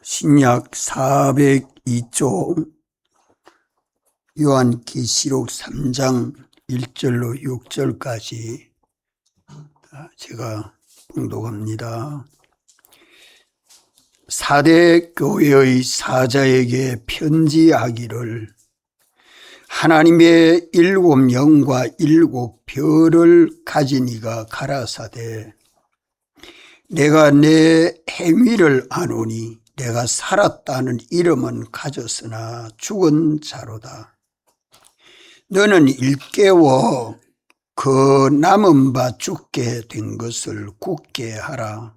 신약 402쪽 요한계시록 3장 1절로 6절까지 제가 봉독합니다. 사대 교회의 사자에게 편지하기를 하나님의 7 영과 7 별을 가진 이가 가라사대 내가 내 행위를 아노니 내가 살았다는 이름은 가졌으나 죽은 자로다. 너는 일깨워 그 남은 바 죽게 된 것을 굳게 하라.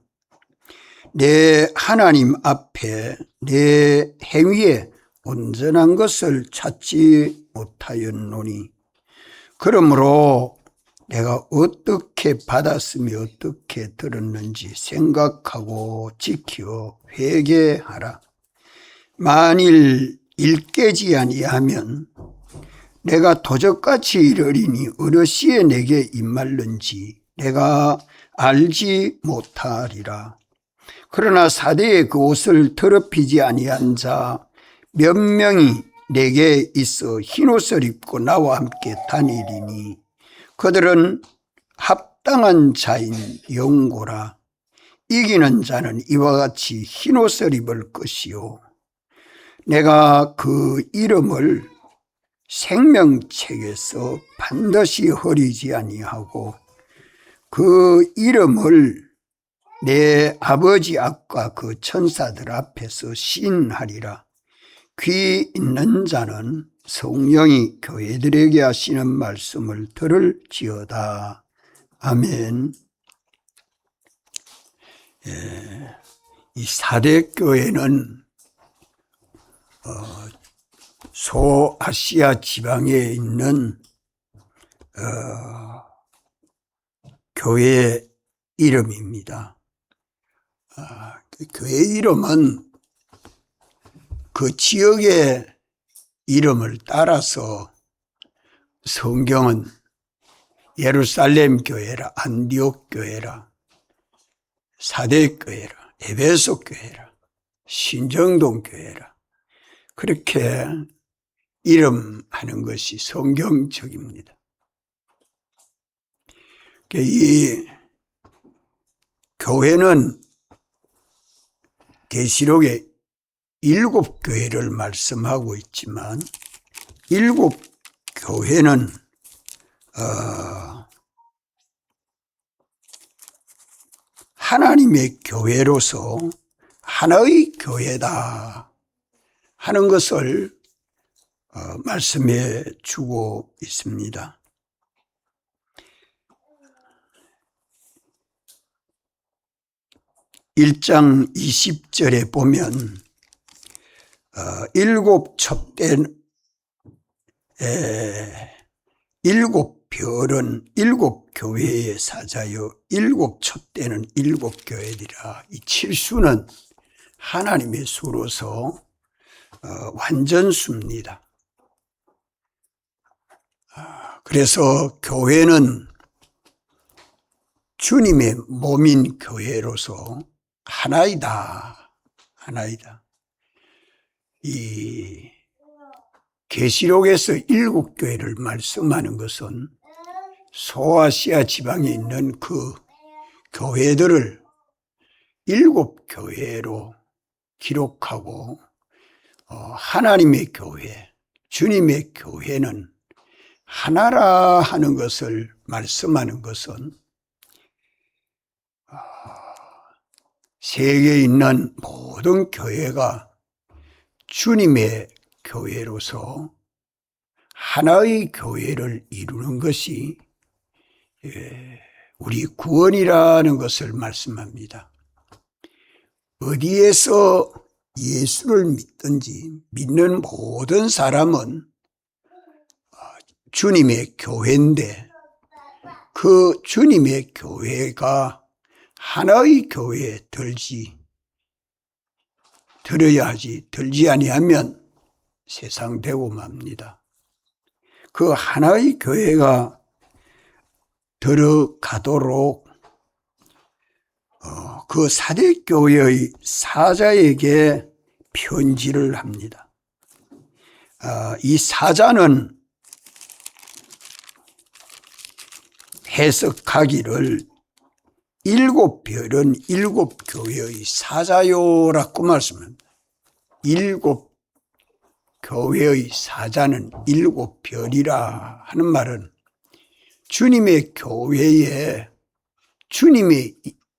내 하나님 앞에 내 행위에 온전한 것을 찾지 못하였노니 그러므로 내가 어떻게 받았으며 어떻게 들었는지 생각하고 지켜 회개하라. 만일 일깨지 아니하면 내가 도적같이 이르리니 어느 시에 내게 임말는지 내가 알지 못하리라. 그러나 사대의 그 옷을 더럽히지 아니한 자 몇 명이 내게 있어 흰옷을 입고 나와 함께 다니리니 그들은 합당한 자인 영고라. 이기는 자는 이와 같이 흰옷을 입을 것이요 내가 그 이름을 생명책에서 반드시 흐리지 아니하고 그 이름을 내 아버지 앞과 그 천사들 앞에서 시인하리라. 귀 있는 자는 성령이 교회들에게 하시는 말씀을 들을지어다. 아멘. 이 사대 교회는 소아시아 지방에 있는 교회 이름입니다. 교회 이름은 그 지역의 이름을 따라서 성경은 예루살렘 교회라, 안디옥 교회라, 사대 교회라, 에베소 교회라, 신정동 교회라 그렇게 이름하는 것이 성경적입니다. 이 교회는 계시록에 7 교회를 말씀하고 있지만 7 교회는 하나님의 교회로서 하나의 교회다 하는 것을 말씀해 주고 있습니다. (1장 20절에) 보면 7 촛대는 7 별은 7 교회의 사자요 7 촛대는 7 교회리라. 이 7수는 하나님의 수로서 완전수입니다. 그래서 교회는 주님의 몸인 교회로서 하나이다. 하나이다. 이 계시록에서 7 교회를 말씀하는 것은 소아시아 지방에 있는 그 교회들을 7 교회로 기록하고 하나님의 교회, 주님의 교회는 하나라 하는 것을 말씀하는 것은 세계에 있는 모든 교회가 주님의 교회로서 하나의 교회를 이루는 것이 우리 구원이라는 것을 말씀합니다. 어디에서 예수를 믿든지 믿는 모든 사람은 주님의 교회인데 그 주님의 교회가 하나의 교회에 들어야 하지 들지 아니하면 세상 되고 맙니다. 그 하나의 교회가 들어가도록 그 사대교회의 사자에게 편지를 합니다. 이 사자는 해석하기를 일곱 별은 일곱 교회의 사자요라고 말씀합니다. 일곱 교회의 사자는 일곱 별이라 하는 말은 주님의 교회에 주님의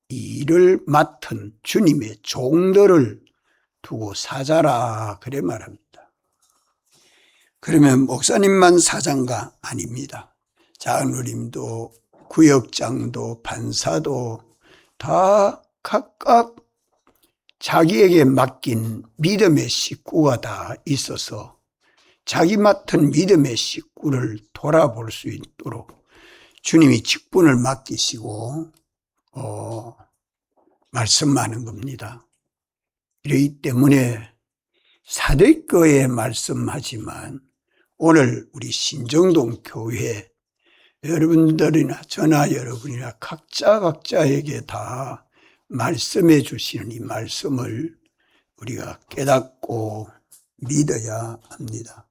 일을 맡은 주님의 종들을 두고 사자라 그래 말합니다. 그러면 목사님만 사자인가? 아닙니다. 장로님도 구역장도 판사도 다 각각 자기에게 맡긴 믿음의 식구가 다 있어서 자기 맡은 믿음의 식구를 돌아볼 수 있도록 주님이 직분을 맡기시고 말씀하는 겁니다. 이러기 때문에 사대교회 말씀하지만 오늘 우리 신정동 교회 여러분들이나 저나 여러분이나 각자에게 다 말씀해 주시는 이 말씀을 우리가 깨닫고 믿어야 합니다.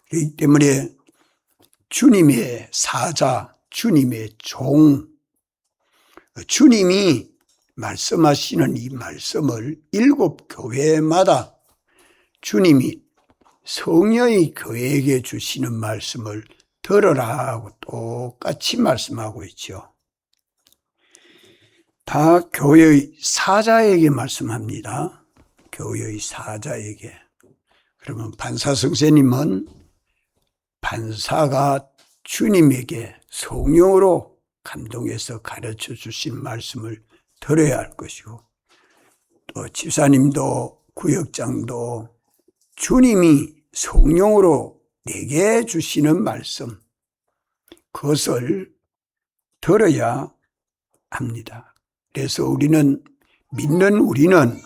그렇기 때문에 주님의 사자, 주님의 종, 주님이 말씀하시는 이 말씀을 일곱 교회마다 주님이 성령의 교회에게 주시는 말씀을 들으라 하고 똑같이 말씀하고 있죠. 다 교회의 사자에게 말씀합니다. 교회의 사자에게. 그러면 판사 선생님은 판사가 주님에게 성령으로 감동해서 가르쳐 주신 말씀을 들어야 할 것이고, 또 집사님도 구역장도 주님이 성령으로 내게 주시는 말씀, 그것을 들어야 합니다. 그래서 믿는 우리는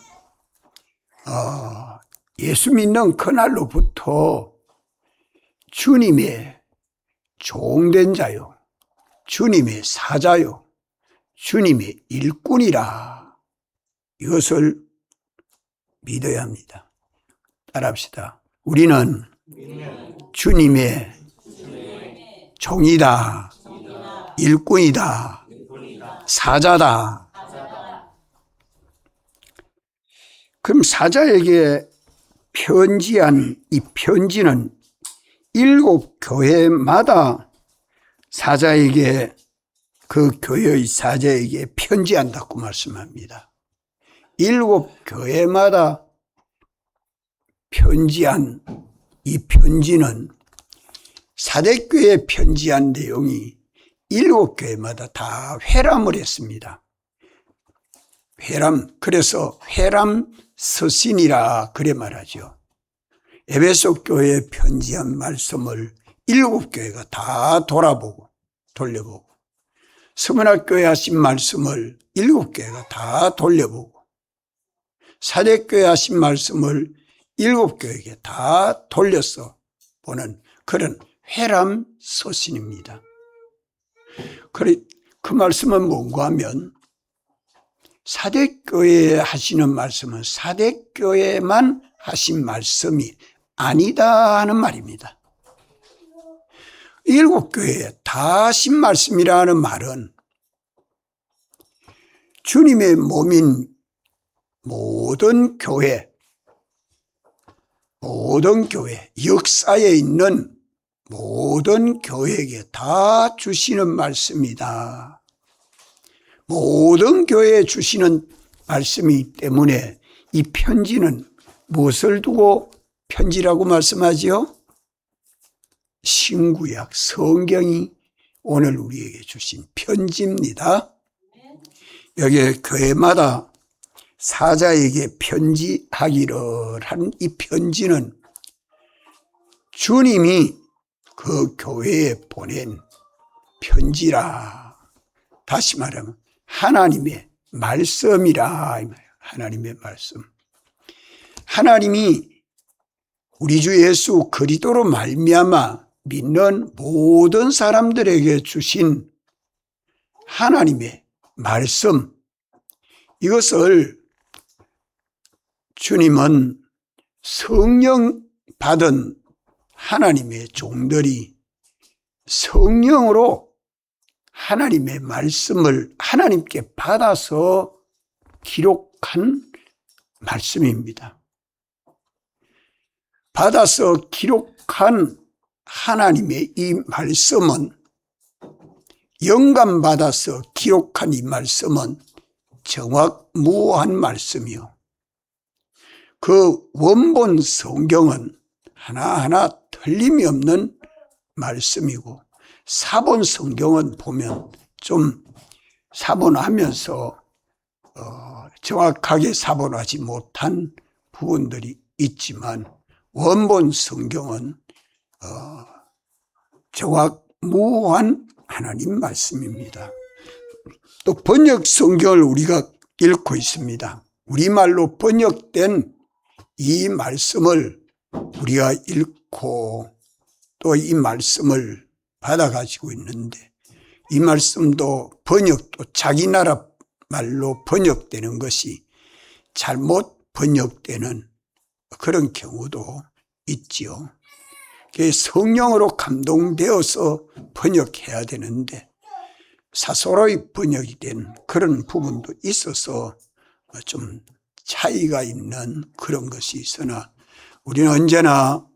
예수 믿는 그날로부터 주님의 종된 자요, 주님의 사자요, 주님의 일꾼이라, 이것을 믿어야 합니다. 따라합시다. 우리는 주님의 종이다, 일꾼이다, 사자다. 그럼 사자에게 편지한 이 편지는 일곱 교회마다 사자에게, 그 교회의 사자에게 편지한다고 말씀합니다. 일곱 교회마다 편지한 이 편지는 사대교회에 편지한 내용이 일곱 교회마다 다 회람을 했습니다. 회람, 그래서 회람 서신이라 그래 말하죠. 에베소 교회에 편지한 말씀을 일곱 교회가 다 돌아보고 돌려보고, 서문학 교회 하신 말씀을 일곱 교회가 다 돌려보고, 사대교회 하신 말씀을 일곱 교회에게 다 돌려서 보는 그런 회람 서신입니다. 그 말씀은 뭔가 하면 사대교회에 하시는 말씀은 사대교회만 하신 말씀이 아니다 하는 말입니다. 일곱 교회에 다 하신 말씀이라는 말은 주님의 몸인 모든 교회, 역사에 있는 모든 교회에게 다 주시는 말씀이다. 모든 교회에 주시는 말씀이기 때문에 이 편지는 무엇을 두고 편지라고 말씀하지요? 신구약 성경이 오늘 우리에게 주신 편지입니다. 여기 교회마다 사자에게 편지하기를 한 이 편지는 주님이 그 교회에 보낸 편지라. 다시 말하면 하나님의 말씀이라. 하나님의 말씀. 하나님이 우리 주 예수 그리스도로 말미암아 믿는 모든 사람들에게 주신 하나님의 말씀, 이것을 주님은 성령 받은 하나님의 종들이 성령으로 하나님의 말씀을 하나님께 받아서 기록한 말씀입니다. 받아서 기록한 하나님의 이 말씀은, 영감받아서 기록한 이 말씀은 정확무오한 말씀이요, 그 원본 성경은 하나하나 틀림이 없는 말씀이고, 사본 성경은 보면 좀 사본하면서 정확하게 사본하지 못한 부분들이 있지만 원본 성경은 정확무오한 하나님 말씀입니다. 또 번역 성경을 우리가 읽고 있습니다. 우리말로 번역된 이 말씀을 우리가 읽고 또 이 말씀을 받아가지고 있는데, 이 말씀도 번역도 자기 나라 말로 번역되는 것이 잘못 번역되는 그런 경우도 있지요. 성령으로 감동되어서 번역해야 되는데 사소로이 번역이 된 그런 부분도 있어서 좀 차이가 있는 그런 것이 있으나, 우리는 언제나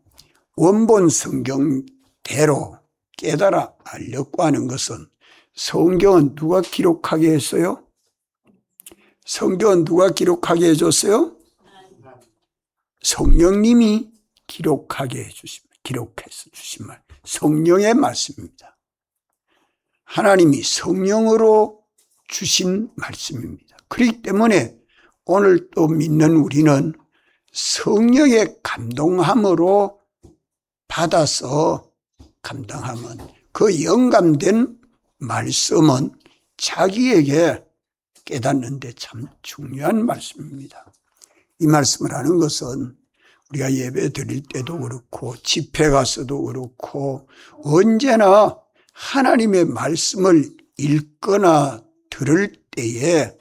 원본 성경대로 깨달아 알려고 하는 것은, 성경은 누가 기록하게 했어요? 성경은 누가 기록하게 해줬어요? 성령님이 기록하게 해주십니다. 기록해서 주신 말, 성령의 말씀입니다. 하나님이 성령으로 주신 말씀입니다. 그렇기 때문에 오늘 또 믿는 우리는 성령의 감동함으로 받아서 감당하면 그 영감된 말씀은 자기에게 깨닫는 데 참 중요한 말씀입니다. 이 말씀을 하는 것은 우리가 예배 드릴 때도 그렇고 집회 가서도 그렇고 언제나 하나님의 말씀을 읽거나 들을 때에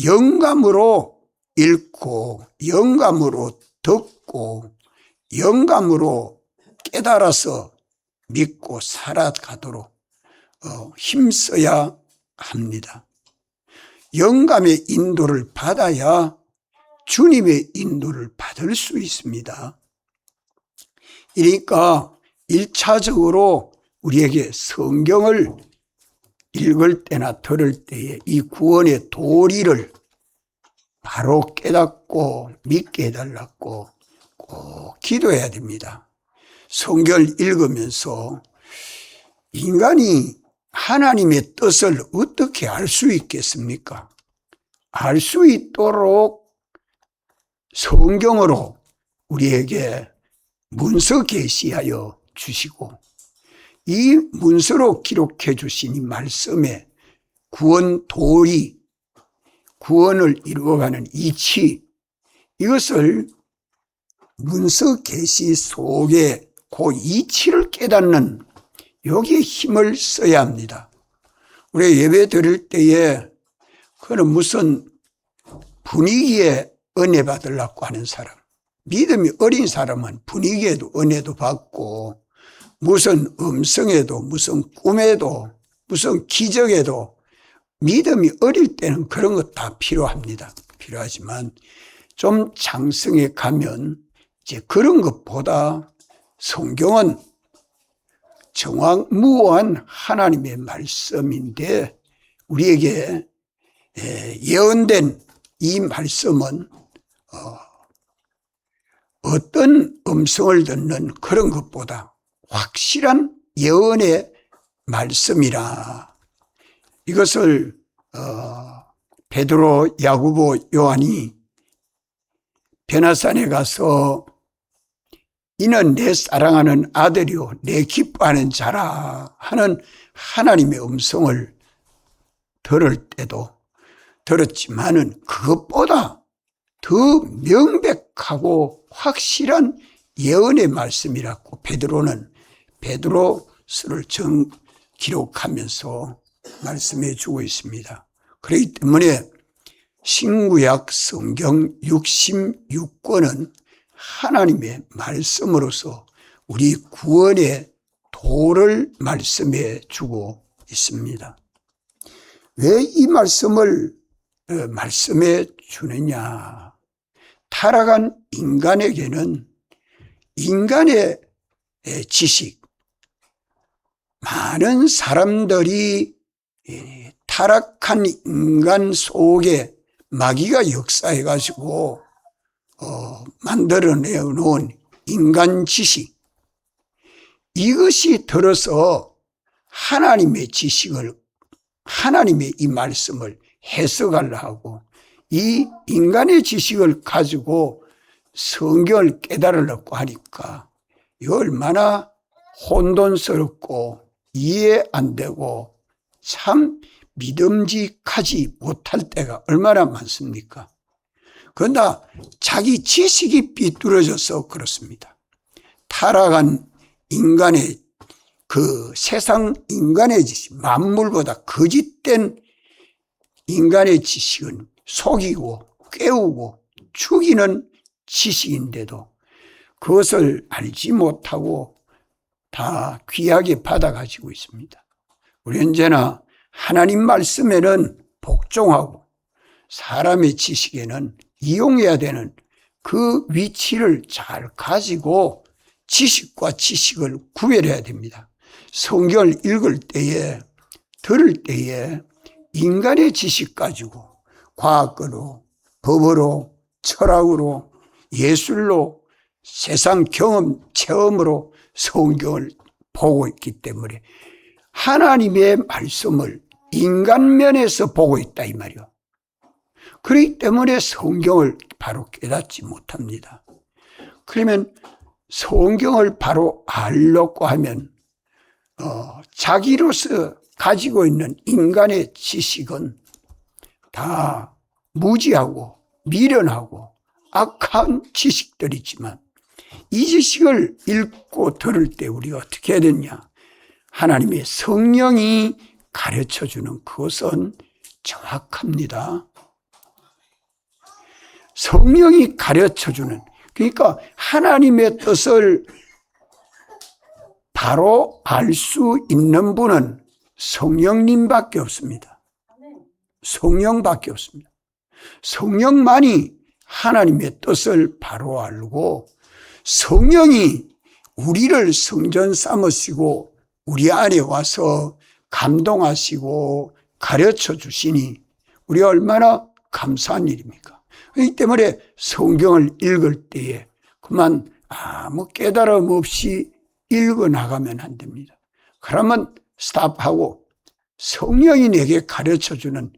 영감으로 읽고 영감으로 듣고 영감으로 깨달아서 믿고 살아가도록 힘써야 합니다. 영감의 인도를 받아야 주님의 인도를 받을 수 있습니다. 그러니까 1차적으로 우리에게 성경을 읽을 때나 들을 때에 이 구원의 도리를 바로 깨닫고 믿게 해달라고 꼭 기도해야 됩니다. 성경을 읽으면서 인간이 하나님의 뜻을 어떻게 알 수 있겠습니까? 알 수 있도록 성경으로 우리에게 문서 계시하여 주시고, 이 문서로 기록해 주신 이 말씀에 구원 도리, 구원을 이루어가는 이치, 이것을 문서 계시 속에 그 이치를 깨닫는 여기에 힘을 써야 합니다. 우리 예배 드릴 때에 그는 무슨 분위기에 은혜 받으려고 하는 사람, 믿음이 어린 사람은 분위기에도 은혜도 받고 무슨 음성에도 무슨 꿈에도 무슨 기적에도 믿음이 어릴 때는 그런 것 다 필요합니다. 필요하지만 좀 장성에 가면 이제 그런 것보다 성경은 정확무오한 하나님의 말씀인데, 우리에게 예언된 이 말씀은 어떤 음성을 듣는 그런 것보다 확실한 예언의 말씀이라, 이것을 베드로, 야고보, 요한이 베나산에 가서 이는 내 사랑하는 아들이요 내 기뻐하는 자라 하는 하나님의 음성을 들을 때도 들었지만은 그것보다 더 명백하고 확실한 예언의 말씀이라고 베드로서를 기록하면서 말씀해 주고 있습니다. 그렇기 때문에 신구약 성경 66권은 하나님의 말씀으로서 우리 구원의 도를 말씀해 주고 있습니다. 왜 이 말씀을 말씀해 주느냐? 타락한 인간에게는 인간의 지식, 많은 사람들이 타락한 인간 속에 마귀가 역사해 가지고 만들어내 놓은 인간 지식, 이것이 들어서 하나님의 지식을, 하나님의 이 말씀을 해석하려 하고 이 인간의 지식을 가지고 성경을 깨달으려고 하니까 이 얼마나 혼돈스럽고 이해 안 되고 참 믿음직하지 못할 때가 얼마나 많습니까? 그러나 자기 지식이 삐뚤어져서 그렇습니다. 타락한 인간의 그 세상 인간의 지식, 만물보다 거짓된 인간의 지식은 속이고 깨우고 죽이는 지식인데도 그것을 알지 못하고 다 귀하게 받아가지고 있습니다. 우리 언제나 하나님 말씀에는 복종하고 사람의 지식에는 이용해야 되는 그 위치를 잘 가지고 지식과 지식을 구별해야 됩니다. 성경을 읽을 때에, 들을 때에 인간의 지식 가지고 과학으로, 법으로, 철학으로, 예술로, 세상 경험, 체험으로 성경을 보고 있기 때문에 하나님의 말씀을 인간면에서 보고 있다 이 말이요. 그렇기 때문에 성경을 바로 깨닫지 못합니다. 그러면 성경을 바로 알려고 하면 자기로서 가지고 있는 인간의 지식은 다 무지하고 미련하고 악한 지식들이지만 이 지식을 읽고 들을 때 우리가 어떻게 해야 되냐? 하나님의 성령이 가르쳐주는 그것은 정확합니다. 성령이 가르쳐주는, 그러니까 하나님의 뜻을 바로 알 수 있는 분은 성령님밖에 없습니다. 성령밖에 없습니다. 성령만이 하나님의 뜻을 바로 알고 성령이 우리를 성전 삼으시고 우리 안에 와서 감동하시고 가르쳐 주시니 우리가 얼마나 감사한 일입니까? 그렇기 때문에 성경을 읽을 때에 그만 아무 깨달음 없이 읽어 나가면 안 됩니다. 그러면 스탑하고 성령이 내게 가르쳐 주는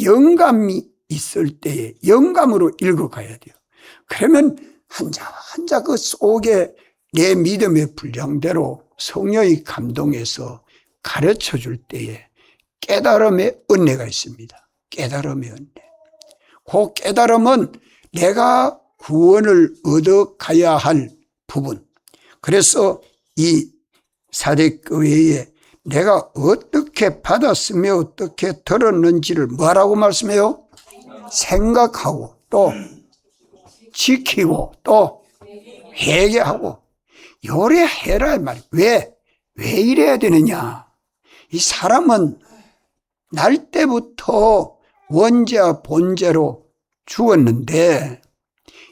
영감이 있을 때에 영감으로 읽어가야 돼요. 그러면 한자 한자 그 속에 내 믿음의 분량대로 성령이 감동해서 가르쳐 줄 때에 깨달음의 은혜가 있습니다. 깨달음의 은혜. 그 깨달음은 내가 구원을 얻어가야 할 부분. 그래서 이 사대교회에 내가 어떻게 받았으며 어떻게 들었는지를 뭐라고 말씀해요? 생각하고 또 지키고 또 회개하고 요래해라 말이에요. 왜 이래야 되느냐? 이 사람은 날 때부터 원죄와 본죄로 죽었는데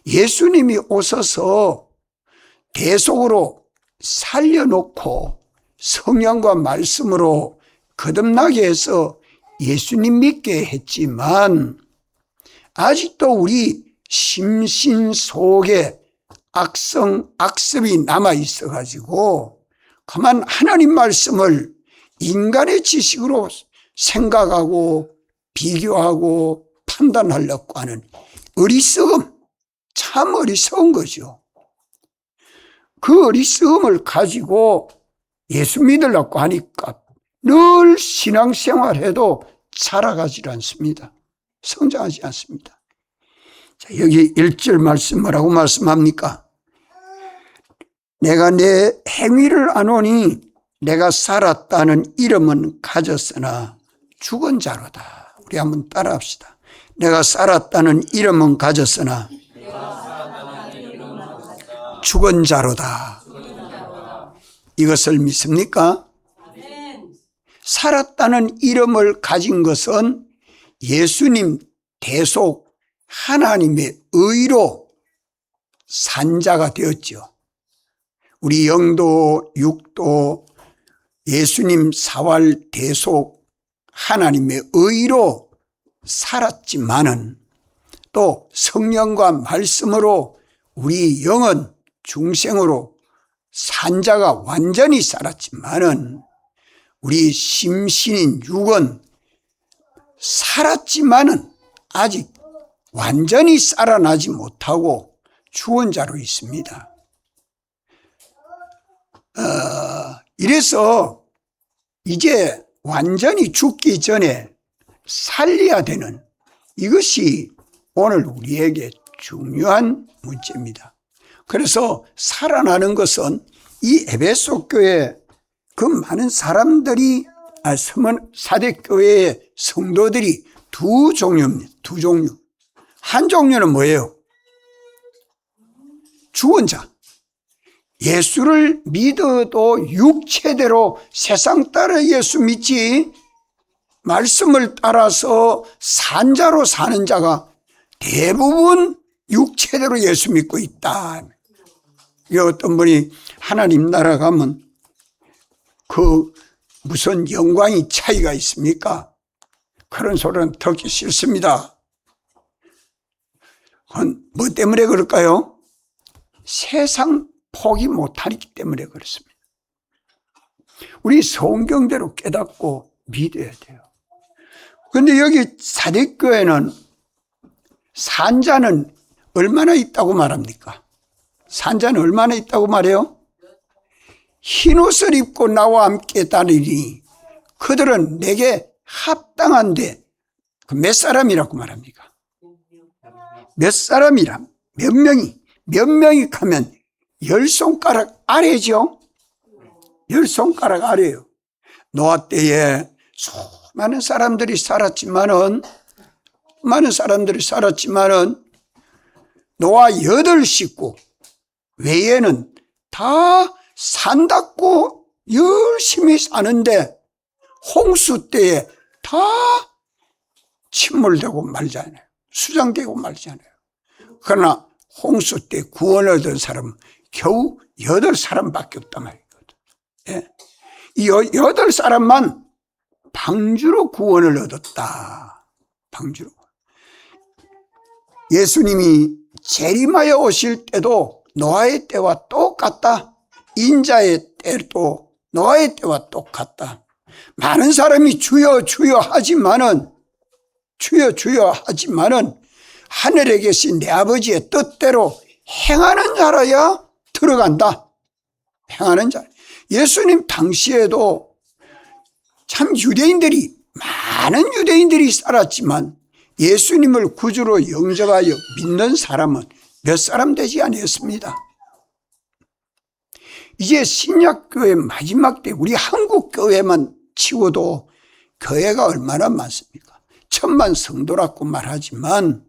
예수님이 오셔서 대속으로 살려놓고 성령과 말씀으로 거듭나게 해서 예수님 믿게 했지만 아직도 우리 심신 속에 악습이 남아 있어가지고 그만 하나님 말씀을 인간의 지식으로 생각하고 비교하고 판단하려고 하는 어리석음, 참 어리석은 거죠. 그 어리석음을 가지고 예수 믿으려고 하니까 늘 신앙생활해도 자라가지 않습니다. 성장하지 않습니다. 자, 여기 1절 말씀 뭐라고 말씀합니까? 내가 내 행위를 아노니 내가 살았다는 이름은 가졌으나 죽은 자로다. 우리 한번 따라합시다. 내가 살았다는 이름은 가졌으나 죽은 자로다. 이것을 믿습니까? 살았다는 이름을 가진 것은 예수님 대속 하나님의 의로 산 자가 되었죠. 우리 영도, 육도, 예수님 사활 대속 하나님의 의로 살았지만은 또 성령과 말씀으로 우리 영은 중생으로 산 자가 완전히 살았지만은 우리 심신인 육은 살았지만은 아직 완전히 살아나지 못하고 죽은 자로 있습니다. 이래서 이제 완전히 죽기 전에 살려야 되는 이것이 오늘 우리에게 중요한 문제입니다. 그래서 살아나는 것은 이 에베소 교회 그 많은 사람들이 사대교회의 성도들이 두 종류입니다. 두 종류. 한 종류는 뭐예요? 죽은 자. 예수를 믿어도 육체대로 세상 따라 예수 믿지 말씀을 따라서 산 자로 사는 자가 대부분 육체대로 예수 믿고 있다. 어떤 분이 하나님 나라 가면 그 무슨 영광이 차이가 있습니까? 그런 소리는 듣기 싫습니다. 그건 뭐 때문에 그럴까요? 세상 포기 못하기 때문에 그렇습니다. 우리 성경대로 깨닫고 믿어야 돼요. 그런데 여기 사대교회는 산자는 얼마나 있다고 말합니까? 산자는 얼마나 있다고 말해요? 흰옷을 입고 나와 함께 다니니 그들은 내게 합당한데 그 몇 사람이라고 말합니까? 몇 사람이라 몇 명이 가면 10손가락 아래죠. 10손가락 아래요. 노아 때에 수많은 사람들이 살았지만은 노아 8식구 외에는 다 산답고 열심히 사는데 홍수 때에 다 침몰되고 말잖아요. 수장되고 말잖아요. 그러나 홍수 때 구원을 얻은 사람은 겨우 8사람밖에 없단 말이거든. 예. 이 8사람만 방주로 구원을 얻었다. 방주로. 예수님이 재림하여 오실 때도 노아의 때와 똑같다. 인자의 때도 노아의 때와 똑같다. 많은 사람이 주여 주여 하지만은 하늘에 계신 내 아버지의 뜻대로 행하는 자라야 들어간다. 행하는 자. 예수님 당시에도 참 많은 유대인들이 살았지만 예수님을 구주로 영접하여 믿는 사람은 몇 사람 되지 않았습니다. 이제 신약교회 마지막 때 우리 한국교회만 치고도 교회가 얼마나 많습니까? 1000만 성도라고 말하지만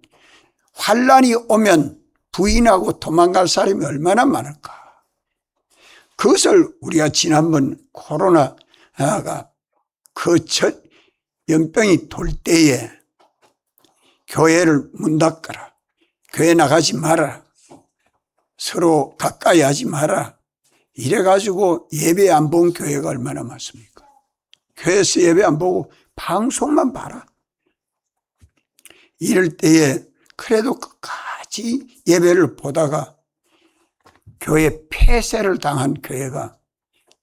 환란이 오면 부인하고 도망갈 사람이 얼마나 많을까? 그것을 우리가 지난번 코로나가 그 첫 연병이 돌 때에 교회를 문 닫거라, 교회 나가지 마라, 서로 가까이 하지 마라, 이래가지고 예배 안 본 교회가 얼마나 많습니까? 교회에서 예배 안 보고 방송만 봐라. 이럴 때에 그래도 끝까지 예배를 보다가 교회 폐쇄를 당한 교회가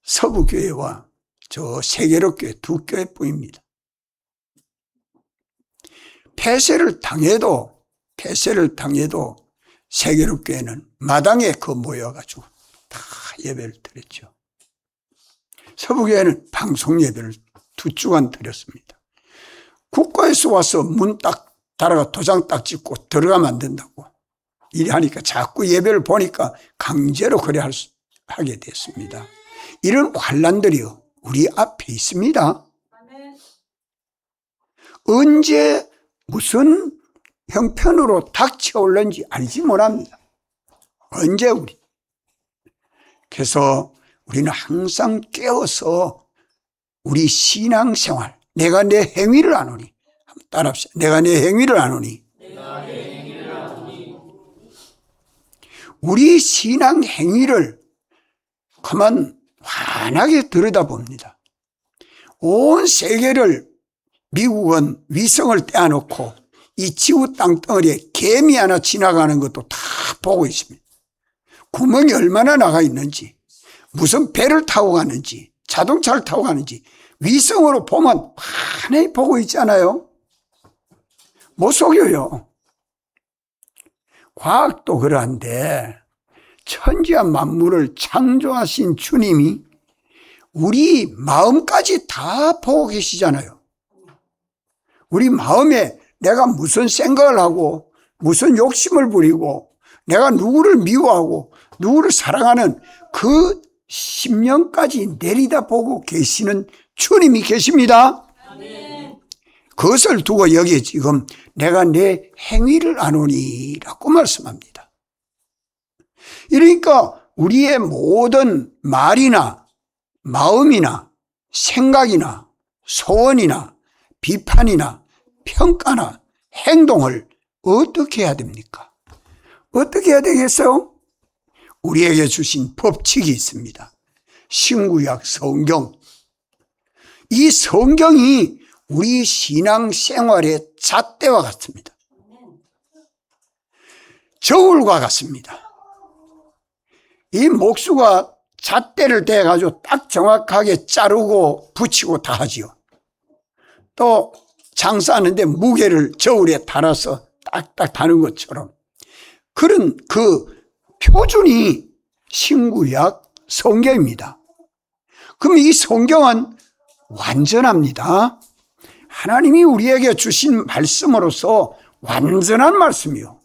서부교회와 저 세계로교회 두 교회뿐입니다. 폐쇄를 당해도 세계로교회는 마당에 모여가지고 다 예배를 드렸죠. 서부교회는 방송 예배를 2주간 드렸습니다. 국가에서 와서 문 딱 달아가 도장 딱 찍고 들어가면 안 된다고 이래 하니까 자꾸 예배를 보니까 강제로 하게 됐습니다. 이런 환란들이요 우리 앞에 있습니다. 언제 무슨 형편으로 닥쳐올는지 알지 못합니다. 언제 우리 그래서 우리는 항상 깨어서 우리 신앙생활, 내가 내 행위를 아노니, 한번 따라합시다. 내가 내 행위를 아노니. 우리 신앙 행위를 그만 환하게 들여다봅니다. 온 세계를 미국은 위성을 떼어놓고 이 지구 땅덩어리에 개미 하나 지나가는 것도 다 보고 있습니다. 구멍이 얼마나 나가 있는지, 무슨 배를 타고 가는지, 자동차를 타고 가는지 위성으로 보면 환하게 보고 있잖아요. 못 속여요. 과학도 그러한데 천지와 만물을 창조하신 주님이 우리 마음까지 다 보고 계시잖아요. 우리 마음에 내가 무슨 생각을 하고 무슨 욕심을 부리고 내가 누구를 미워하고 누구를 사랑하는 그 심령까지 내리다보고 계시는 주님이 계십니다. 그것을 두고 여기 지금 내가 내 행위를 아노니라고 말씀합니다. 그러니까 우리의 모든 말이나 마음이나 생각이나 소원이나 비판이나 평가나 행동을 어떻게 해야 됩니까? 어떻게 해야 되겠어요? 우리에게 주신 법칙이 있습니다. 신구약 성경. 이 성경이 우리 신앙생활의 잣대와 같습니다. 저울과 같습니다. 이 목수가 잣대를 대가지고 딱 정확하게 자르고 붙이고 다 하지요. 또 장사하는데 무게를 저울에 달아서 딱딱 다는 것처럼 그런 그 표준이 신구약 성경입니다. 그럼 이 성경은 완전합니다. 하나님이 우리에게 주신 말씀으로서 완전한 말씀이요,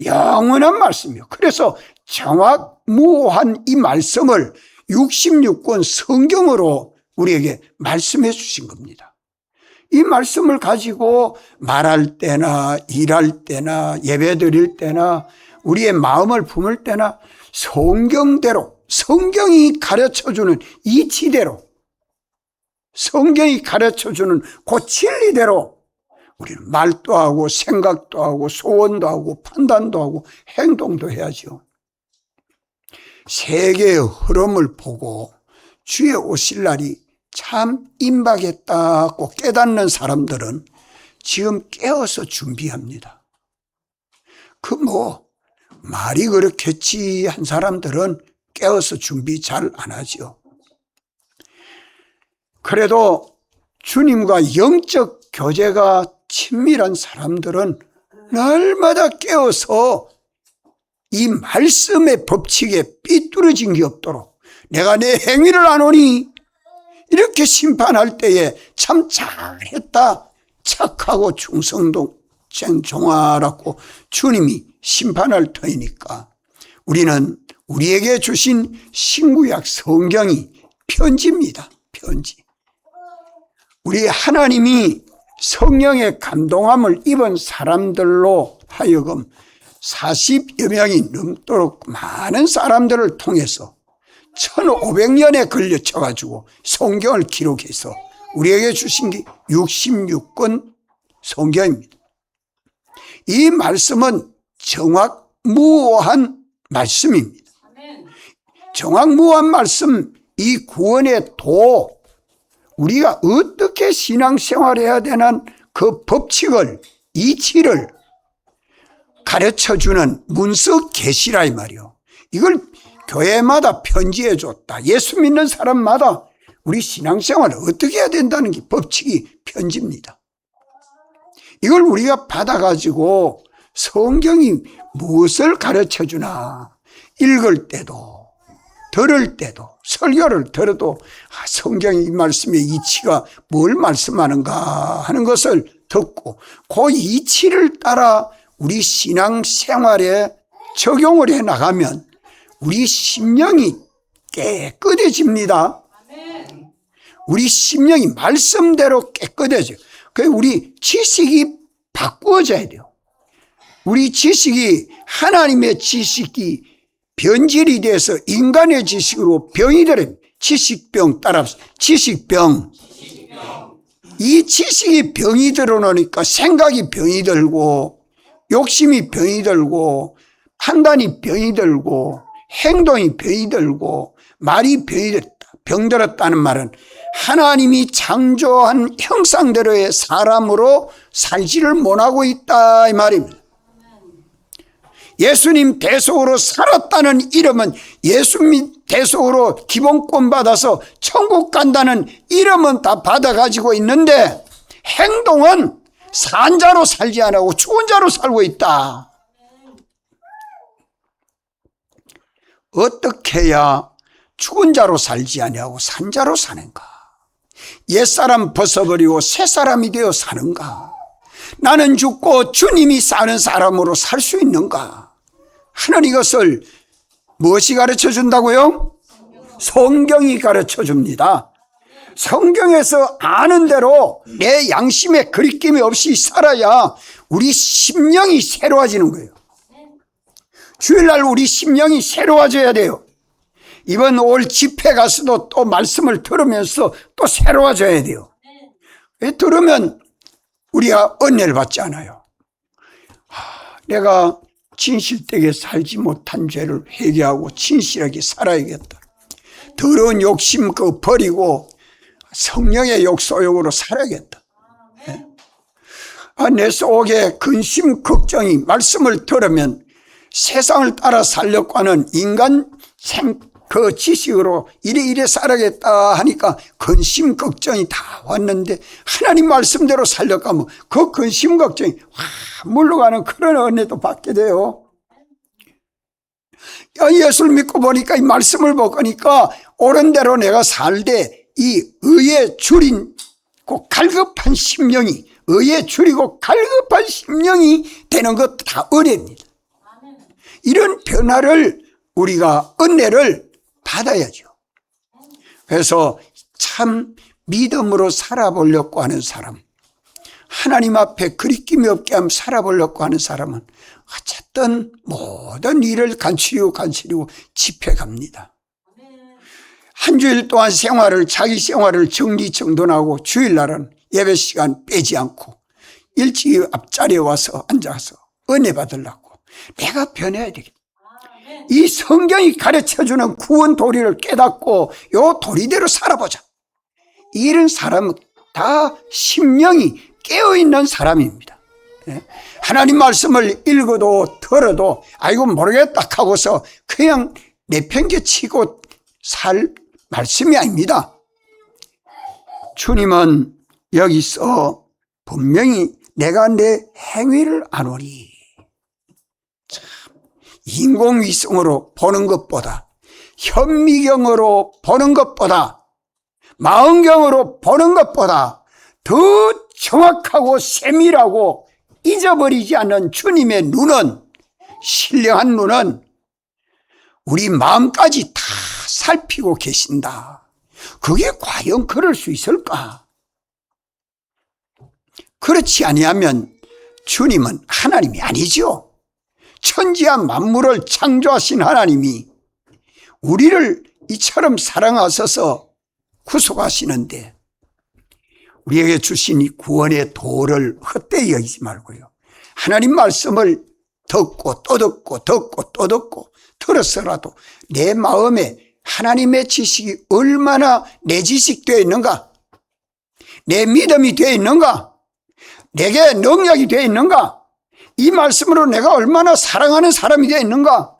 영원한 말씀이요. 그래서 정확무오한 이 말씀을 66권 성경으로 우리에게 말씀해 주신 겁니다. 이 말씀을 가지고 말할 때나 일할 때나 예배 드릴 때나 우리의 마음을 품을 때나 성경대로, 성경이 가르쳐주는 이치대로, 성경이 가르쳐주는 그 진리대로 우리는 말도 하고 생각도 하고 소원도 하고 판단도 하고 행동도 해야죠. 세계의 흐름을 보고 주의 오실 날이 참 임박했다고 깨닫는 사람들은 지금 깨어서 준비합니다. 말이 그렇겠지 한 사람들은 깨어서 준비 잘 안 하죠. 그래도 주님과 영적 교제가 친밀한 사람들은 날마다 깨어서 이 말씀의 법칙에 삐뚤어진 게 없도록 내가 내 행위를 아노니 이렇게 심판할 때에 참 잘했다, 착하고 충성된 종아라고 주님이 심판할 터이니까 우리는 우리에게 주신 신구약 성경이 편지입니다. 편지. 우리 하나님이 성령의 감동함을 입은 사람들로 하여금 40여 명이 넘도록 많은 사람들을 통해서 1500년에 걸려쳐가지고 성경을 기록해서 우리에게 주신 게 66권 성경입니다. 이 말씀은 정확무오한 말씀입니다. 정확무오한 말씀, 이 구원의 도, 우리가 어떻게 신앙생활해야 되는 그 법칙을, 이치를 가르쳐주는 문서 계시라 이 말이요. 이걸 교회마다 편지해 줬다. 예수 믿는 사람마다 우리 신앙생활을 어떻게 해야 된다는 게 법칙이 편지입니다. 이걸 우리가 받아가지고 성경이 무엇을 가르쳐주나 읽을 때도 들을 때도 설교를 들어도 성경의 이 말씀의 이치가 뭘 말씀하는가 하는 것을 듣고 그 이치를 따라 우리 신앙생활에 적용을 해 나가면 우리 심령이 깨끗해집니다. 우리 심령이 말씀대로 깨끗해져요. 그래서 우리 지식이 바꾸어져야 돼요. 우리 지식이 하나님의 지식이 변질이 돼서 인간의 지식으로 병이 들어요. 지식병 따라서 지식병. 이 지식이 병이 들어놓으니까 생각이 병이 들고 욕심이 병이 들고 판단이 병이 들고 행동이 병이 들고 말이 병이 들었다. 병들었다는 말은 하나님이 창조한 형상대로의 사람으로 살지를 못하고 있다 이 말입니다. 예수님 대속으로 살았다는 이름은 예수님 대속으로 기본권 받아서 천국 간다는 이름은 다 받아가지고 있는데 행동은 산 자로 살지 않고 죽은 자로 살고 있다. 어떻게 해야 죽은 자로 살지 아니하고 산 자로 사는가? 옛사람 벗어버리고 새 사람이 되어 사는가? 나는 죽고 주님이 사는 사람으로 살 수 있는가? 하는 이것을 무엇이 가르쳐 준다고요? 성경이 가르쳐 줍니다. 성경에서 아는 대로 내 양심에 거리낌이 없이 살아야 우리 심령이 새로워지는 거예요. 주일날 우리 심령이 새로워져야 돼요. 이번 올 집회 가서도 또 말씀을 들으면서 또 새로워져야 돼요. 들으면 우리가 은혜를 받지 않아요. 내가 진실되게 살지 못한 죄를 회개하고 진실하게 살아야겠다. 더러운 욕심 그거 버리고 성령의 욕소욕으로 살아야겠다. 내 속에 근심 걱정이 말씀을 들으면 세상을 따라 살려고 하는 인간 그 지식으로 이래 살아야겠다 하니까 근심 걱정이 다 왔는데 하나님 말씀대로 살려가면 그 근심 걱정이 물러가는 그런 은혜도 받게 돼요. 예수를 믿고 보니까 이 말씀을 보니까 옳은 대로 내가 살되 이 의에 줄이고 갈급한 심령이 의에 줄이고 갈급한 심령이 되는 것도 다 은혜입니다. 이런 변화를 우리가 은혜를 받아야죠. 그래서 참 믿음으로 살아보려고 하는 사람, 하나님 앞에 거리낌이 없게 하면 살아보려고 하는 사람은 어쨌든 모든 일을 간추리고 집회 갑니다. 한 주일 동안 자기 생활을 정리정돈하고 주일날은 예배 시간 빼지 않고 일찍 앞자리에 와서 앉아서 은혜 받으려고 내가 변해야 되겠다. 이 성경이 가르쳐주는 구원 도리를 깨닫고 요 도리대로 살아보자. 이런 사람은 다 심령이 깨어있는 사람입니다. 하나님 말씀을 읽어도 들어도 아이고 모르겠다 하고서 그냥 내팽개치고 살 말씀이 아닙니다. 주님은 여기서 분명히 내가 내 행위를 아노니, 인공위성으로 보는 것보다 현미경으로 보는 것보다 망원경으로 보는 것보다 더 정확하고 세밀하고 잊어버리지 않는 주님의 눈은, 신령한 눈은 우리 마음까지 다 살피고 계신다. 그게 과연 그럴 수 있을까? 그렇지 아니하면 주님은 하나님이 아니죠. 천지와 만물을 창조하신 하나님이 우리를 이처럼 사랑하셔서 구속하시는데 우리에게 주신 이 구원의 도를 헛되이 여기지 말고요. 하나님 말씀을 듣고 또 듣고 들었어라도 내 마음에 하나님의 지식이 얼마나 내 지식되어 있는가, 내 믿음이 되어 있는가, 내게 능력이 되어 있는가, 이 말씀으로 내가 얼마나 사랑하는 사람이 되어 있는가,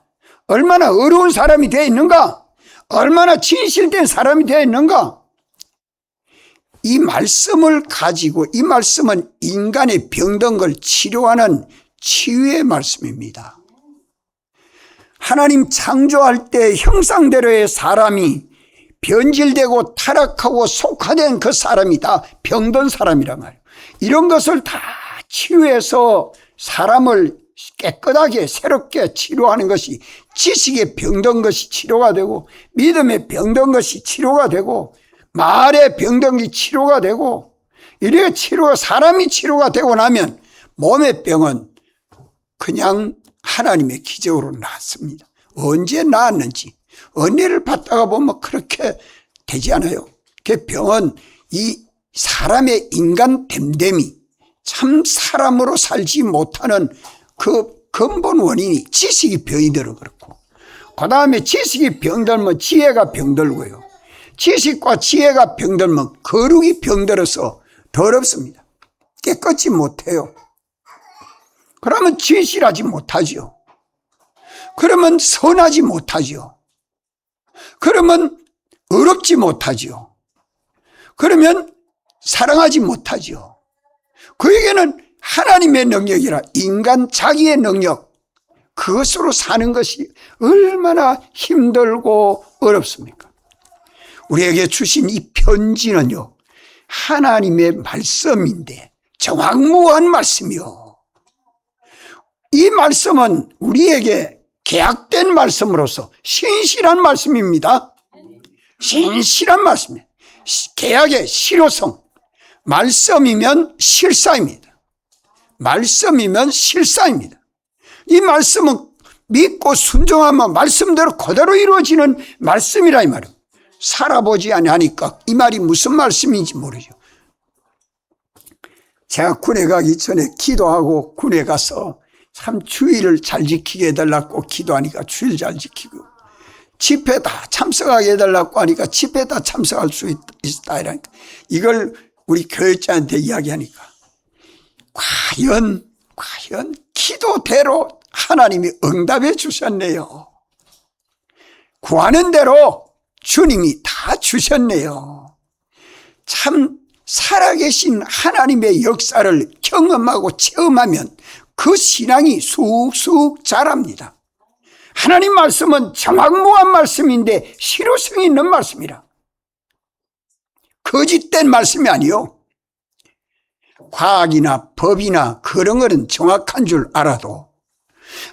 얼마나 어려운 사람이 되어 있는가, 얼마나 진실된 사람이 되어 있는가. 이 말씀을 가지고, 이 말씀은 인간의 병든 걸 치료하는 치유의 말씀입니다. 하나님 창조할 때 형상대로의 사람이 변질되고 타락하고 속화된 그 사람이 다 병든 사람이란 말이에요. 이런 것을 다 치유해서 사람을 깨끗하게 새롭게 치료하는 것이, 지식에 병든 것이 치료가 되고 믿음에 병든 것이 치료가 되고 말에 병든 것이 치료가 되고, 이렇게 사람이 치료가 되고 나면 몸의 병은 그냥 하나님의 기적으로 낫습니다. 언제 나았는지 은혜를 받다가 보면 그렇게 되지 않아요. 그 병은 이 사람의 인간 됨됨이, 참 사람으로 살지 못하는 그 근본 원인이 지식이 병이 들어 그렇고, 그 다음에 지식이 병들면 지혜가 병들고요. 지식과 지혜가 병들면 거룩이 병들어서 더럽습니다. 깨끗이 못해요. 그러면 진실하지 못하지요. 그러면 선하지 못하지요. 그러면 의롭지 못하지요. 그러면 사랑하지 못하지요. 그에게는 하나님의 능력이라 인간 자기의 능력, 그것으로 사는 것이 얼마나 힘들고 어렵습니까? 우리에게 주신 이 편지는요, 하나님의 말씀인데 정확무한 말씀이요. 이 말씀은 우리에게 계약된 말씀으로서 신실한 말씀입니다. 신실한 말씀이에요. 계약의 실효성. 말씀이면 실사입니다. 말씀이면 실사입니다. 이 말씀은 믿고 순종하면 말씀대로 그대로 이루어지는 말씀이라 이 말이에요. 살아보지 아니하니까 이 말이 무슨 말씀인지 모르죠. 제가 군에 가기 전에 기도하고 군에 가서 참 주의를 잘 지키게 해달라고 기도하니까 주의를 잘 지키고, 집회 다 참석하게 해달라고 하니까 집회 다 참석할 수 있다 이러니까, 이걸 우리 교육자한테 이야기하니까 과연 기도대로 하나님이 응답해 주셨네요. 구하는 대로 주님이 다 주셨네요. 참 살아계신 하나님의 역사를 경험하고 체험하면 그 신앙이 쑥쑥 자랍니다. 하나님 말씀은 정확무한 말씀인데 실효성이 있는 말씀이라. 거짓된 말씀이 아니요. 과학이나 법이나 그런 것은 정확한 줄 알아도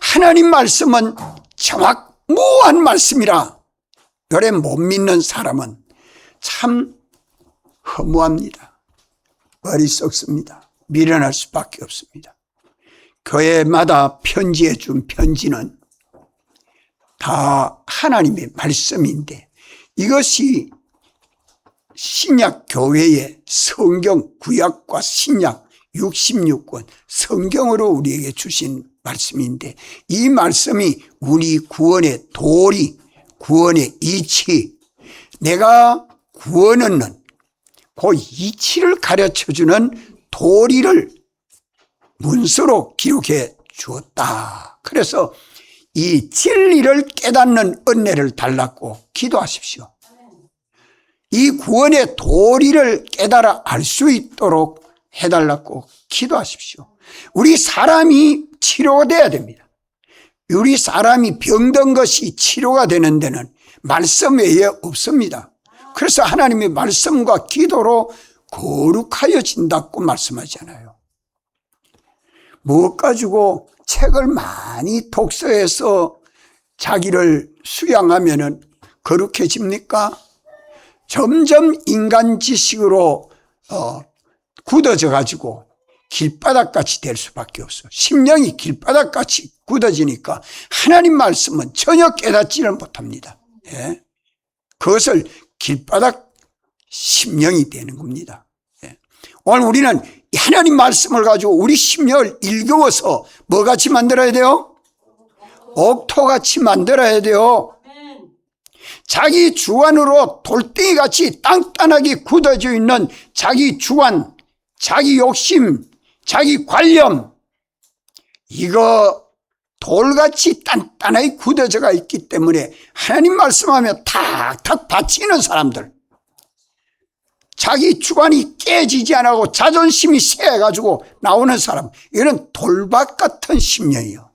하나님 말씀은 정확무한 말씀이라. 그래 못 믿는 사람은 참 허무합니다. 어리석습니다. 미련할 수밖에 없습니다. 교회마다 편지해 준 편지는 다 하나님의 말씀인데, 이것이 신약 교회의 성경, 구약과 신약 66권 성경으로 우리에게 주신 말씀인데, 이 말씀이 우리 구원의 도리, 구원의 이치, 내가 구원 얻는 그 이치를 가르쳐주는 도리를 문서로 기록해 주었다. 그래서 이 진리를 깨닫는 은혜를 달라고 기도하십시오. 이 구원의 도리를 깨달아 알 수 있도록 해달라고 기도하십시오. 우리 사람이 치료돼야 됩니다. 우리 사람이 병든 것이 치료가 되는 데는 말씀 외에 없습니다. 그래서 하나님의 말씀과 기도로 거룩하여진다고 말씀하잖아요. 무엇 가지고 책을 많이 독서해서 자기를 수양하면 거룩해집니까? 점점 인간 지식으로 굳어져 가지고 길바닥같이 될 수밖에 없어요. 심령이 길바닥같이 굳어지니까 하나님 말씀은 전혀 깨닫지를 못합니다. 예. 그것을 길바닥 심령이 되는 겁니다. 예. 오늘 우리는 하나님 말씀을 가지고 우리 심령을 일구어서 뭐같이 만들어야 돼요? 옥토같이 만들어야 돼요. 자기 주관으로 돌덩이같이 단단하게 굳어져 있는 자기 주관, 자기 욕심, 자기 관념, 이거 돌같이 단단하게 굳어져가 있기 때문에 하나님 말씀하면 탁탁 받치는 사람들, 자기 주관이 깨지지 않고 자존심이 세가지고 나오는 사람, 이거는 돌밭 같은 심령이요.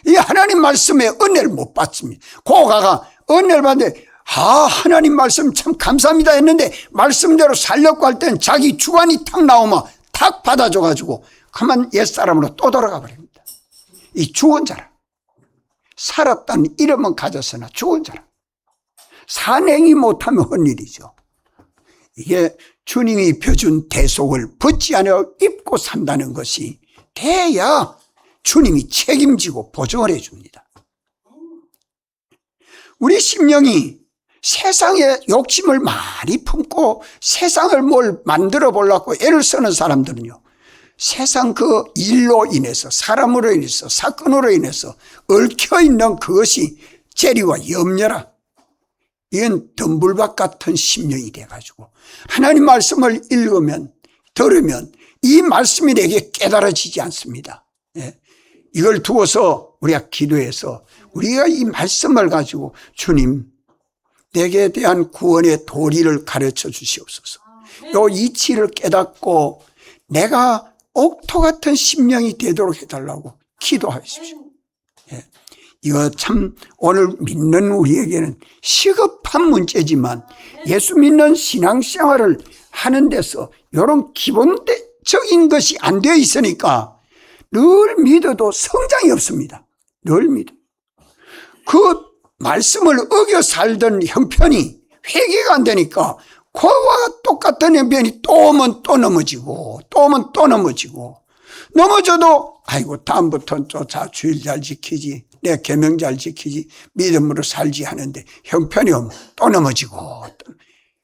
이 하나님 말씀에 은혜를 못 받습니다. 고가가 은혜를 받는데 하나님 말씀 참 감사합니다 했는데 말씀대로 살려고 할 때는 자기 주관이 탁 나오면 탁 받아줘가지고 가만 옛사람으로 또 돌아가 버립니다. 이 죽은 자라. 살았다는 이름은 가졌으나 죽은 자라. 산행이 못하면 헛일이죠. 이게 주님이 입혀준 대속을 벗지 않아 입고 산다는 것이 돼야 주님이 책임지고 보증을 해줍니다. 우리 심령이 세상에 욕심을 많이 품고 세상을 뭘 만들어 보려고 애를 쓰는 사람들은요, 세상 그 일로 인해서, 사람으로 인해서, 사건으로 인해서 얽혀있는 그것이 재리와 염려라. 이건 덤불박 같은 심령이 돼가지고 하나님 말씀을 읽으면, 들으면 이 말씀이 내게 깨달아지지 않습니다. 예. 이걸 두어서 우리가 기도해서 우리가 이 말씀을 가지고 주님, 내게 대한 구원의 도리를 가르쳐 주시옵소서. 요 이치를 깨닫고 내가 옥토 같은 심령이 되도록 해달라고 기도하십시오. 예. 이거 참 오늘 믿는 우리에게는 시급한 문제지만 예수 믿는 신앙생활을 하는 데서 이런 기본적인 것이 안 되어 있으니까 늘 믿어도 성장이 없습니다. 늘 믿어. 그 말씀을 어겨 살던 형편이 회개가 안 되니까 그와 똑같은 형편이 또 오면 또 넘어지고 또 오면 또 넘어지고, 넘어져도 아이고 다음부터는 자 주일 잘 지키지, 내 계명 잘 지키지, 믿음으로 살지 하는데 형편이 오면 또 넘어지고.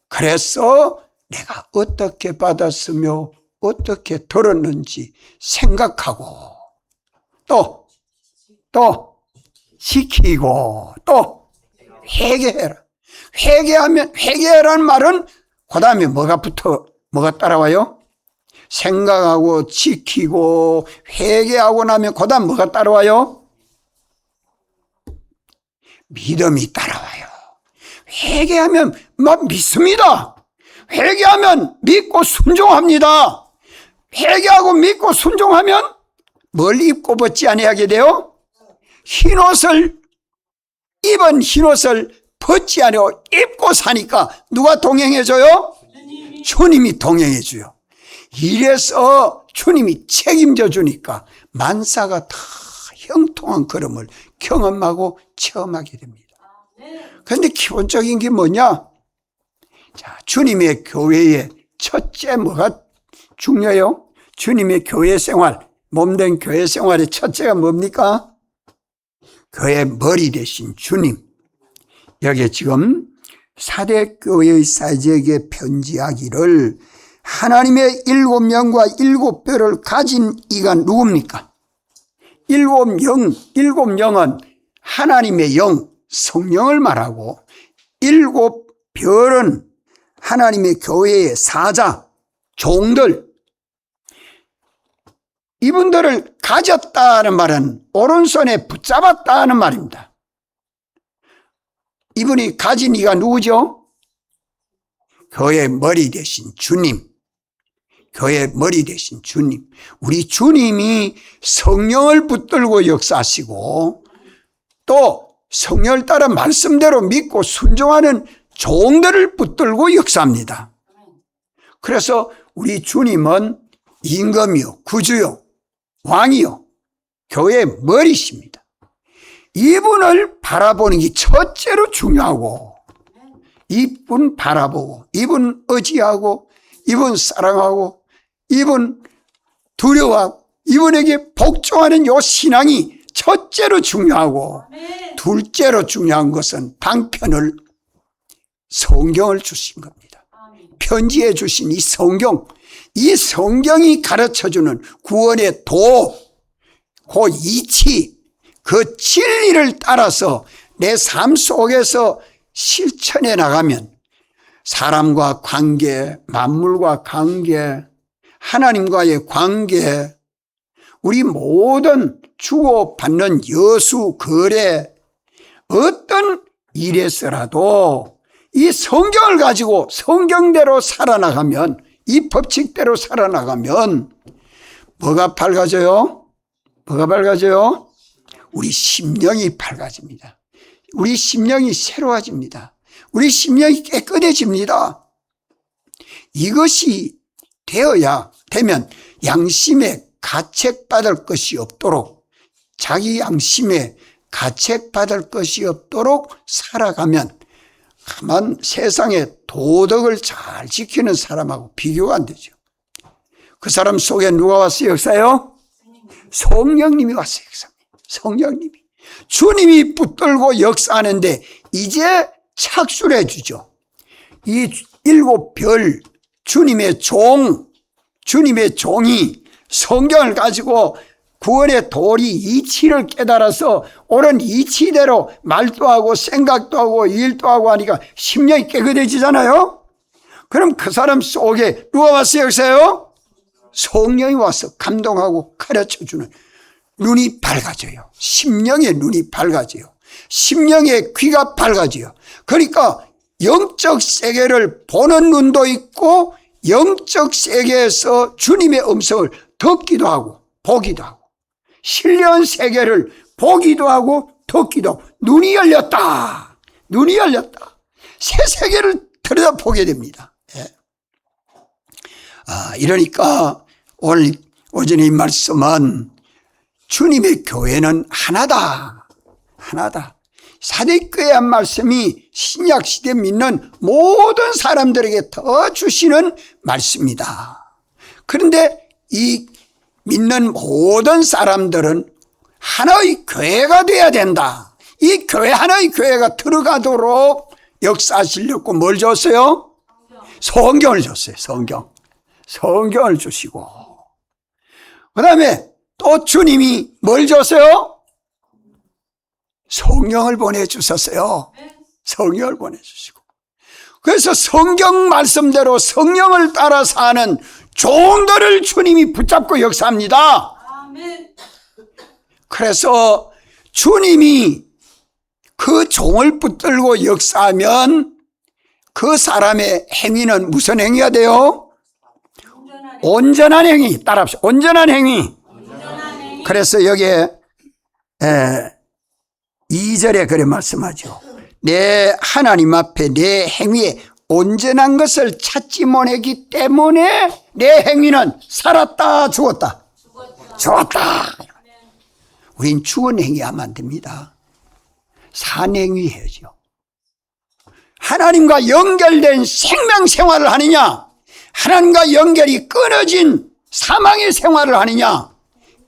그래서 내가 어떻게 받았으며 어떻게 들었는지 생각하고 또 지키고 또 회개해라. 회개하라는 말은 그 다음에 뭐가 따라와요? 생각하고 지키고 회개하고 나면 그 다음 뭐가 따라와요? 믿음이 따라와요. 회개하면 믿습니다. 회개하면 믿고 순종합니다. 회개하고 믿고 순종하면 뭘 입고 벗지 아니하게 돼요? 입은 흰옷을 벗지 아니하고 입고 사니까 누가 동행해줘요? 주님이 동행해줘요. 이래서 주님이 책임져 주니까 만사가 다 형통한 걸음을 경험하고 체험하게 됩니다. 그런데 기본적인 게 뭐냐? 자, 주님의 교회의 첫째 뭐가 중요해요? 주님의 교회 생활, 몸된 교회 생활의 첫째가 뭡니까? 그의 머리 되신 주님. 여기에 지금 사대교회의 사제에게 편지하기를 하나님의 7영과 7뼈를 가진 이가 누굽니까? 7영은 하나님의 영, 성령을 말하고 7별은 하나님의 교회의 사자, 종들, 이분들을 가졌다는 말은 오른손에 붙잡았다는 말입니다. 이분이 가진 이가 누구죠? 교회의 머리 되신 주님. 교회의 머리 되신 주님. 우리 주님이 성령을 붙들고 역사하시고 또 성령을 따라 말씀대로 믿고 순종하는 종들을 붙들고 역사합니다. 그래서 우리 주님은 임금이요, 구주요, 왕이요, 교회의 머리십니다. 이분을 바라보는 게 첫째로 중요하고, 이분 바라보고, 이분 의지하고, 이분 사랑하고, 이분 두려워하고, 이분에게 복종하는 요 신앙이 첫째로 중요하고, 둘째로 중요한 것은 방편을, 성경을 주신 겁니다. 편지해 주신 이 성경, 이 성경이 가르쳐주는 구원의 도, 그 이치, 그 진리를 따라서 내 삶 속에서 실천해 나가면 사람과 관계, 만물과 관계, 하나님과의 관계, 우리 모든 주고받는 여수, 거래, 어떤 일에서라도 이 성경을 가지고 성경대로 살아나가면, 이 법칙대로 살아나가면 뭐가 밝아져요? 뭐가 밝아져요? 우리 심령이 밝아집니다. 우리 심령이 새로워집니다. 우리 심령이 깨끗해집니다. 이것이 되면 양심에 가책받을 것이 없도록, 자기 양심에 가책받을 것이 없도록 살아가면 다만 세상의 도덕을 잘 지키는 사람하고 비교가 안 되죠. 그 사람 속에 누가 와서 역사해요? 성령님이 와서 역사합니다. 성령님이. 주님이 붙들고 역사하는데 이제 착수를 해주죠. 이 7별 주님의 종이 성경을 가지고 구원의 도리 이치를 깨달아서 옳은 이치대로 말도 하고 생각도 하고 일도 하고 하니까 심령이 깨끗해지잖아요. 그럼 그 사람 속에 누가 왔어요? 여기서요? 성령이 와서 감동하고 가르쳐주는, 눈이 밝아져요. 심령의 눈이 밝아져요. 심령의 귀가 밝아져요. 그러니까 영적 세계를 보는 눈도 있고 영적 세계에서 주님의 음성을 듣기도 하고 보기도 하고, 신령 세계를 보기도 하고 듣기도 하고, 눈이 열렸다. 눈이 열렸다. 새 세계를 들여다보게 됩니다. 이러니까 오늘 오전에 이 말씀은 주님의 교회는 하나다. 하나다. 사도행전의 한 말씀이 신약시대 믿는 모든 사람들에게 더 주시는 말씀이다. 그런데 이 믿는 모든 사람들은 하나의 교회가 돼야 된다. 이 교회, 하나의 교회가 들어가도록 역사하시려고 뭘 줬어요? 성경을 줬어요. 성경을 주시고, 그 다음에 또 주님이 뭘 줬어요? 성령을 보내주셨어요. 성령을 보내주시고, 그래서 성경 말씀대로 성령을 따라 사는 종들을 주님이 붙잡고 역사합니다. 그래서 주님이 그 종을 붙들고 역사하면 그 사람의 행위는 무슨 행위가 돼요? 온전한 행위. 따라합시다. 온전한 행위. 그래서 여기에 2절에 그래 말씀하죠. 내 하나님 앞에 내 행위에 온전한 것을 찾지 못하기 때문에 내 행위는 살았다, 죽었다. 죽었다. 우린 죽은 행위하면 안 됩니다. 산 행위 해야죠. 하나님과 연결된 생명생활을 하느냐, 하나님과 연결이 끊어진 사망의 생활을 하느냐,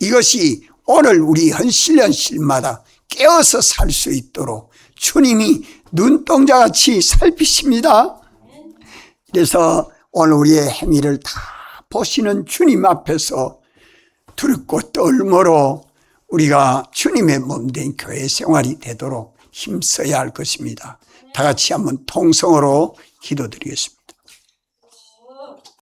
이것이 오늘 우리 현실마다 깨어서 살 수 있도록 주님이 눈동자같이 살피십니다. 그래서 오늘 우리의 행위를 다 보시는 주님 앞에서 두렵고 떨므로 우리가 주님의 몸된 교회 생활이 되도록 힘써야 할 것입니다. 다 같이 한번 통성으로 기도드리겠습니다.